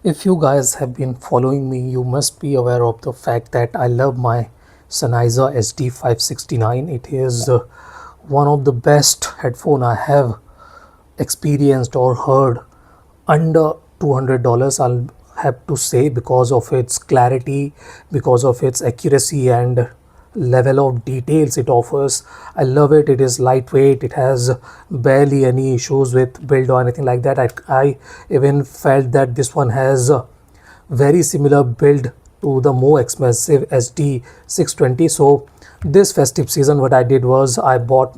If you guys have been following me, you must be aware of the fact that I love my Sennheiser SD569. It is one of the best headphone I have experienced or heard under $200. I'll have to say, because of its clarity, because of its accuracy and level of details it offers. I love it. It is lightweight. It has barely any issues with build or anything like that. I even felt that this one has a very similar build to the more expensive SD620. So this festive season, what I did was I bought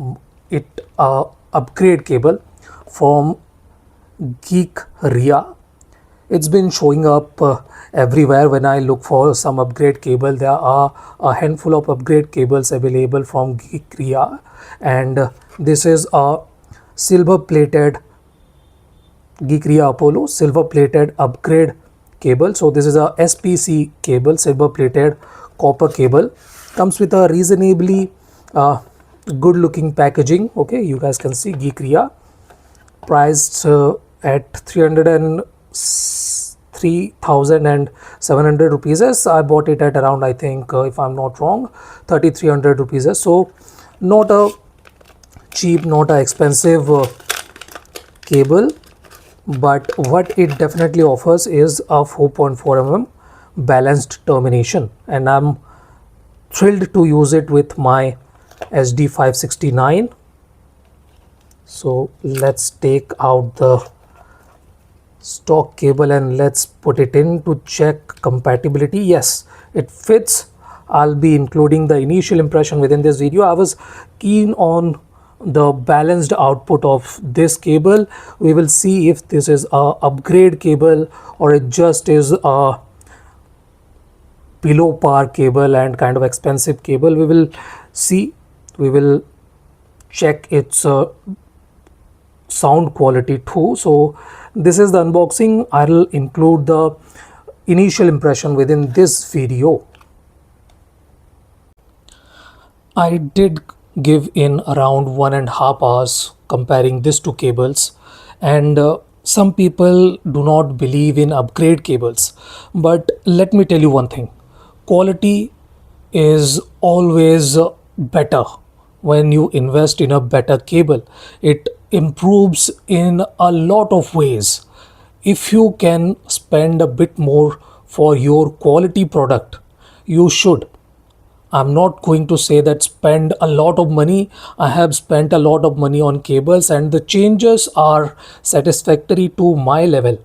it upgrade cable from Geekria. It's been showing up everywhere when I look for some upgrade cable. There are a handful of upgrade cables available from Geekria, and this is a silver plated Geekria Apollo silver plated upgrade cable. So this is a SPC cable, silver plated copper cable. Comes with a reasonably good looking packaging. Okay, you guys can see Geekria, priced at 3,700 rupees. As I bought it at around, I think, if I'm not wrong, 3,300 rupees. So not a cheap, not a expensive cable, but what it definitely offers is a 4.4 mm balanced termination, and I'm thrilled to use it with my SD569. So let's take out the stock cable and let's put it in to check compatibility. Yes, it fits. I'll be including the initial impression within this video. I was keen on the balanced output of this cable. We will see if this is a upgrade cable or it just is a below par cable and kind of expensive cable. We will see. We will check its sound quality too. So this is the unboxing. I'll include the initial impression within this video. I did give in around 1.5 hours comparing these two cables, and some people do not believe in upgrade cables, but let me tell you one thing: quality is always better when you invest in a better cable. It improves in a lot of ways. If you can spend a bit more for your quality product, you should. I'm not going to say that spend a lot of money. I have spent a lot of money on cables and the changes are satisfactory to my level.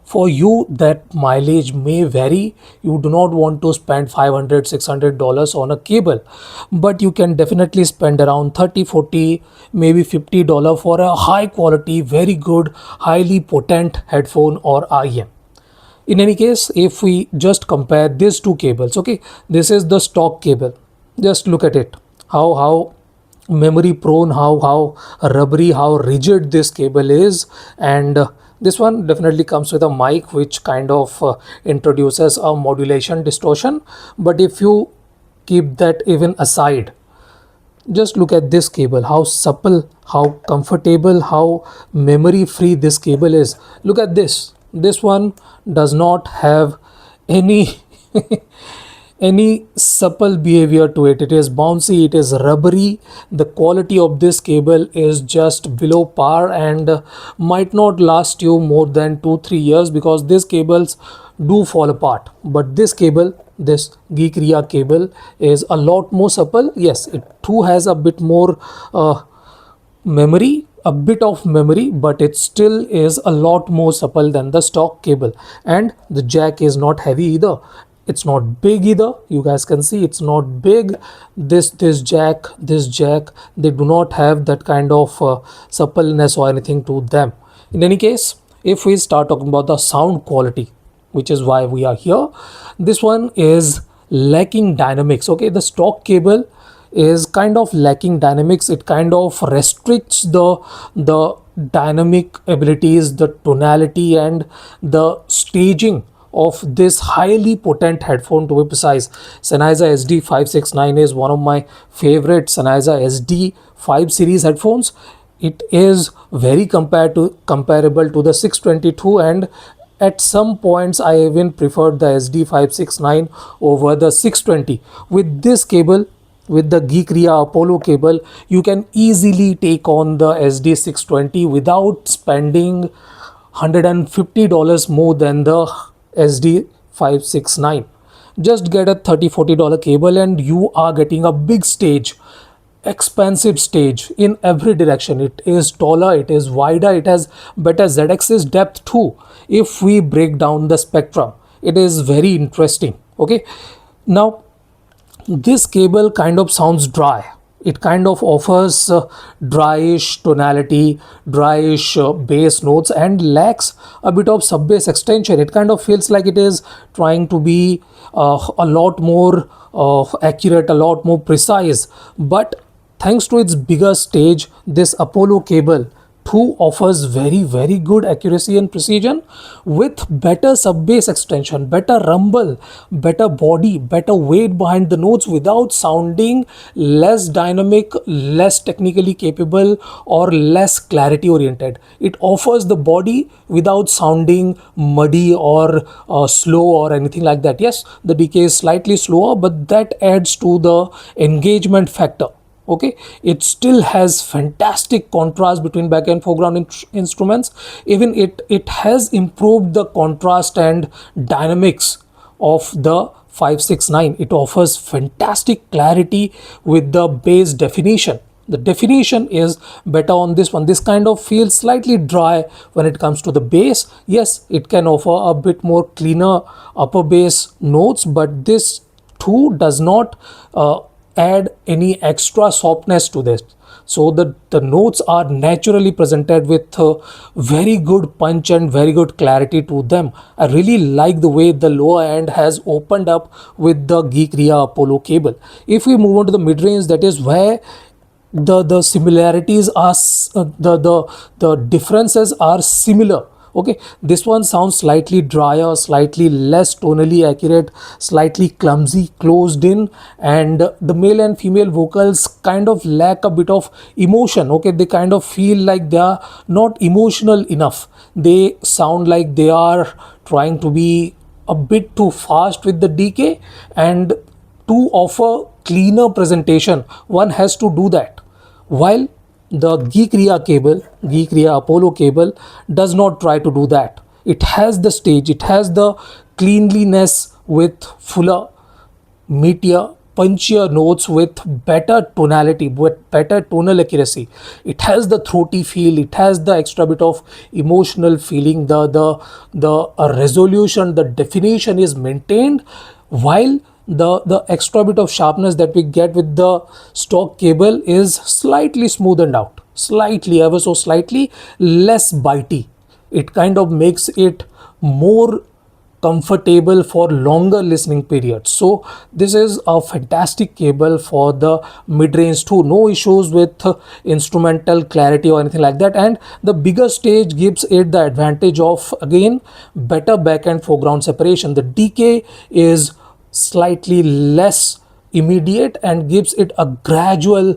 For you, that mileage may vary. You do not want to spend $500, $600 on a cable, but you can definitely spend around 30, 40, maybe $50 for a high quality, very good, highly potent headphone or IM. In any case, if we just compare these two cables, okay, this is the stock cable. Just look at it, how memory prone, how rubbery, how rigid this cable is. And this one definitely comes with a mic which kind of introduces a modulation distortion. But if you keep that even aside, just look at this cable, how supple, how comfortable, how memory free this cable is. Look at this one does not have any any supple behavior to it. It is bouncy, it is rubbery. The quality of this cable is just below par and might not last you more than 2-3 years, because these cables do fall apart. But this cable, this Geekria cable, is a lot more supple. Yes, it too has a bit more memory, a bit of memory, but it still is a lot more supple than the stock cable. And the jack is not heavy either. It's not big either. You guys can see it's not big. This jack, they do not have that kind of suppleness or anything to them. In any case, if we start talking about the sound quality, which is why we are here, this one is lacking dynamics. Okay, the stock cable is kind of lacking dynamics. It kind of restricts the dynamic abilities, the tonality and the staging of this highly potent headphone. To be precise, Sennheiser SD569 is one of my favorite Sennheiser SD5 series headphones. It is very comparable to the 622 and at some points I even preferred the SD569 over the 620. With this cable, with the Geekria Apollo cable, you can easily take on the SD620 without spending $150 more than the SD569. Just get a $30-40 cable and you are getting a big stage, expansive stage in every direction. It is taller, it is wider, it has better z-axis depth too. If we break down the spectrum, it is very interesting. Okay, now this cable kind of sounds dry. It kind of offers dryish tonality, dryish bass notes, and lacks a bit of sub bass extension. It kind of feels like it is trying to be a lot more accurate, a lot more precise. But thanks to its bigger stage, this Apollo cable 2 offers very good accuracy and precision with better sub bass extension, better rumble, better body, better weight behind the notes without sounding less dynamic, less technically capable, or less clarity oriented. It offers the body without sounding muddy or slow or anything like that. Yes, the decay is slightly slower, but that adds to the engagement factor. Okay, it still has fantastic contrast between back and foreground instruments. Even it has improved the contrast and dynamics of the 569. It offers fantastic clarity with the bass definition. The definition is better on this one. This kind of feels slightly dry when it comes to the bass. Yes, it can offer a bit more cleaner upper bass notes, but this too does not add any extra softness to this. So the notes are naturally presented with very good punch and very good clarity to them. I really like the way the lower end has opened up with the Geekria Apollo cable. If we move on to the mid range, that is where the similarities are the differences are similar. Okay, this one sounds slightly drier, slightly less tonally accurate, slightly clumsy, closed in, and the male and female vocals kind of lack a bit of emotion. Okay, they kind of feel like they are not emotional enough. They sound like they are trying to be a bit too fast with the decay, and to offer cleaner presentation, one has to do that. While the Geekria Apollo cable does not try to do that. It has the stage, it has the cleanliness with fuller, meatier, punchier notes with better tonality, with better tonal accuracy. It has the throaty feel, it has the extra bit of emotional feeling. The resolution, the definition is maintained, while the extra bit of sharpness that we get with the stock cable is slightly smoothened out, slightly, ever so slightly less bitey. It kind of makes it more comfortable for longer listening periods. So this is a fantastic cable for the mid-range too. No issues with instrumental clarity or anything like that, and the bigger stage gives it the advantage of, again, better back and foreground separation. The decay is slightly less immediate and gives it a gradual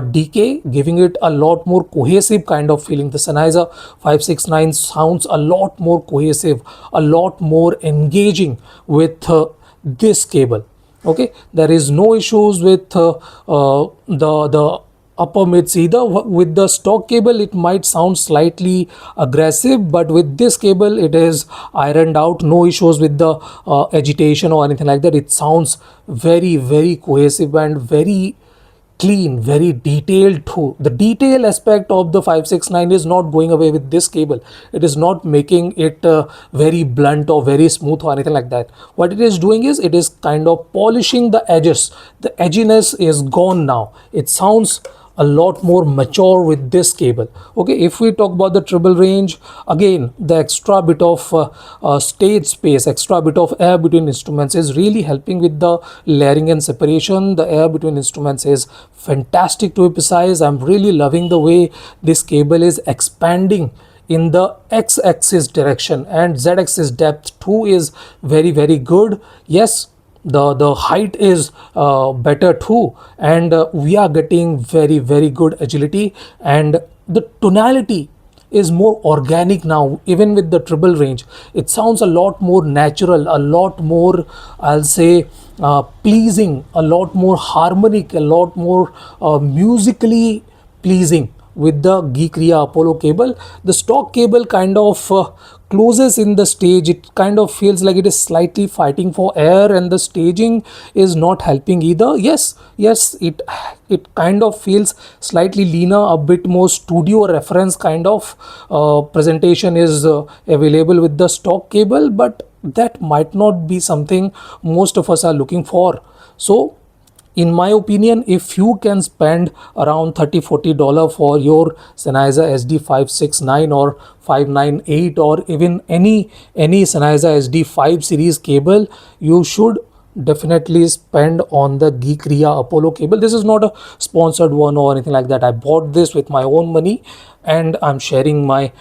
decay, giving it a lot more cohesive kind of feeling. The Sennheiser 569 sounds a lot more cohesive, a lot more engaging with this cable. Okay, there is no issues with the upper mids either. With the stock cable it might sound slightly aggressive, but with this cable it is ironed out. No issues with the agitation or anything like that. It sounds very cohesive and very clean, very detailed too. The detail aspect of the 569 is not going away with this cable. It is not making it very blunt or very smooth or anything like that. What it is doing is it is kind of polishing the edges. The edginess is gone now. It sounds a lot more mature with this cable. Okay, if we talk about the treble range, again, the extra bit of stage space, extra bit of air between instruments is really helping with the layering and separation. The air between instruments is fantastic, to be precise. I'm really loving the way this cable is expanding in the x-axis direction, and z-axis depth too is very good. Yes, the height is better too, and we are getting very good agility, and the tonality is more organic now. Even with the treble range, it sounds a lot more natural, a lot more, I'll say, pleasing, a lot more harmonic, a lot more musically pleasing with the Geekria Apollo cable. The stock cable kind of closes in the stage. It kind of feels like it is slightly fighting for air, and the staging is not helping either. Yes, it kind of feels slightly leaner, a bit more studio reference kind of presentation is available with the stock cable, but that might not be something most of us are looking for. So in my opinion, if you can spend around 30-40 dollars for your Sennheiser SD569 or 598, or even any Sennheiser SD5 series cable, you should definitely spend on the Geekria Apollo cable. This is not a sponsored one or anything like that. I bought this with my own money, and I'm sharing my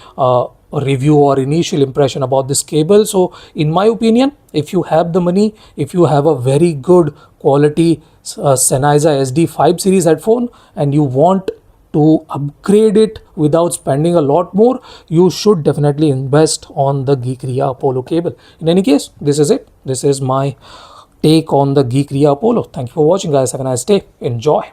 review or initial impression about this cable. So in my opinion, if you have the money, if you have a very good quality Sennheiser SD5 series headphone, and you want to upgrade it without spending a lot more, you should definitely invest on the Geekria Apollo cable. In any case, this is it. This is my take on the Geekria Apollo. Thank you for watching, guys. Have a nice day. Enjoy.